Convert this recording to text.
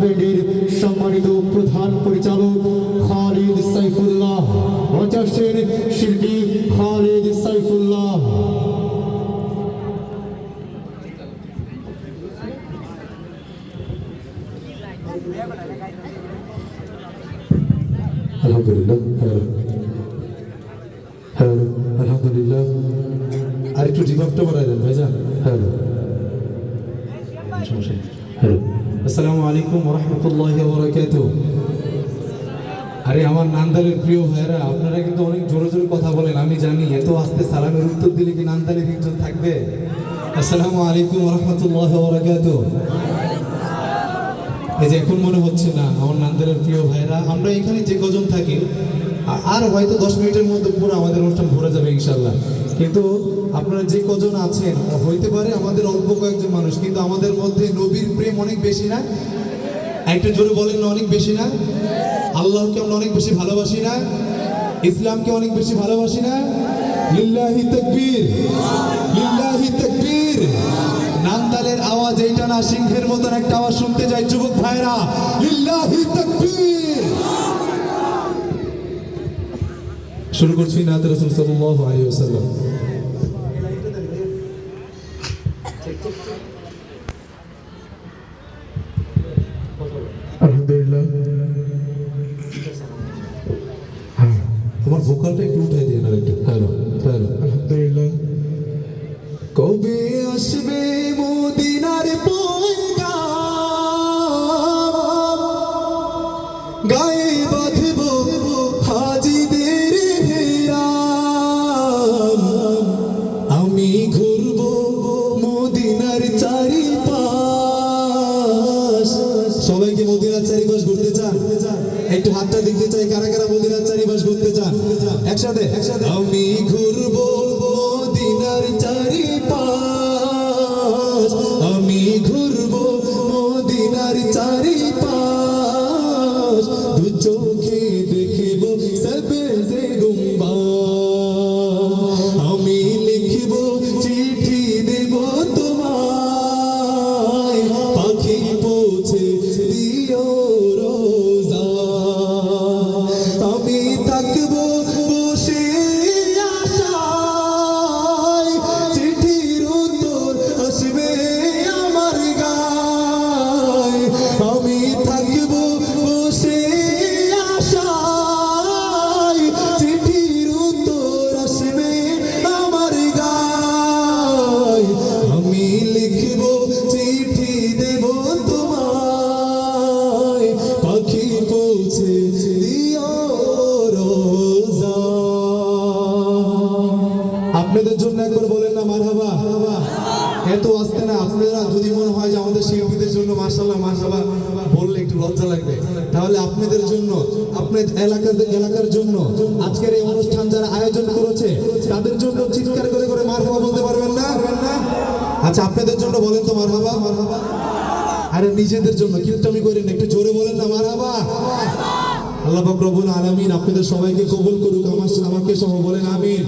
ব্যান্ডের সম্মানিত প্রধান পরিচালক খালিদ সাইফুল্লাহ, মঞ্চাসীন শিল্পী খালিদ সাইফুল্লাহ। আলহামদুলিল্লাহ, হ্যালো, আলহামদুলিল্লাহ। আর একটু রিভাবটা বাড়াই দেন ভাইজান। হ্যালো, হ্যালো, আসসালামু আলাইকুম ওয়া রাহমাতুল্লাহি ওয়া বারাকাতুহু। আরে আমার নান্দালের প্রিয় ভাইরা, আপনারা কিন্তু অনেক জোরে জোরে কথা বলেন, আমি জানি। এত আস্তে সালামের উত্তর দিলে কি নান্দালের একজন থাকবে? আসসালামু আলাইকুম ওয়া রাহমাতুল্লাহি ওয়া বারাকাতুহু। এই যে এখন মনে হচ্ছে না আমার নান্দালের প্রিয় ভাইরা, আমরা এখানে যে কজন থাকি আর হয়তো 10 মিনিটের মধ্যে পুরো আমাদের অনুষ্ঠান ভরে যাবে ইনশাল্লাহ। কিন্তু আপনারা যে কজন আছেন, হইতে পারে আমাদের অল্প কয়েকজন মানুষ, কিন্তু আমাদের মধ্যে নবীর প্রেম অনেক বেশি না? একটা জোরে বলেন না, অনেক বেশি না? আল্লাহকে আমরা অনেক বেশি ভালোবাসি না? ইসলামকে অনেক বেশি ভালোবাসি না? লিল্লাহি তাকবীর, লিল্লাহি তাকবীর। নান্দালের আওয়াজ এইটা না, সিংহের মতন একটা আওয়াজ শুনতে যাই যুবক ভাইরা, লিল্লাহি তাকবীর। শুরু করছি নাত রাসূল সাল্লাল্লাহু আলাইহি ওয়াসাল্লাম। আলহামদুলিল্লাহ, আমার ভোকালটা একটু উঠাই দিয়ে না একটু। হ্যালো, হ্যালো, আলহামদুলিল্লাহ। কবে আসবে মদিনার পয়গাম, গায়ে বাঁধব হাজিদের হেরাম, আমি ঘুরব মদিনার চারিপাশ। সবাইকে মদিনার চারিপাশ ঘুরতে চান? একটু হাতটা দেখতে চাই, কারা কারা মদিনার চারিপাশ ঘুরতে চান? একসাথে, আমি ঘুরব মদিনার চারিপাশ, আমি ঘুরব মদিনার চারিপাশ, দু চোখে দেখব সবজে গুম্বাদ, আমি লিখব চিঠি দেব তোমায়, পাখি পৌঁছে দিও রোজা, আমি থাকব বসে আশায়, চিঠির উত্তর আসবে আমার গায়, আমি থাকব বসে আশায়, চিঠির উত্তর আসবে আমার গায়, আমি লিখব চিঠি দেব তোমায়, পাখি পৌঁছে দিও রোজা। আপনাদের জন্য একবার বলেন না মারহাবা। এত আসতে না, আপনারা যদি মনে হয় যে আমাদের শিল্পীদের জন্য মাশাআল্লাহ মাশাআল্লাহ বললে একটু লজ্জা লাগবে, তাহলে আপনাদের জন্য, আপনার এলাকার জন্য আজকের এই অনুষ্ঠান যারা আয়োজন করেছে তাদের জন্য চিৎকার করে করে মারহাবা বলতে পারবেন না? আচ্ছা, আপনাদের জন্য বলেন তো মারহাবা, মারহাবা। আরে নিজেদের জন্য কিরকমি করেন, একটু জোরে বলেন না মারহাবা। আল্লাহ পাক রব্বুল আলামিন আপনাদের সবাইকে কবুল করুক, আমাকে সহ বলেন আমিন।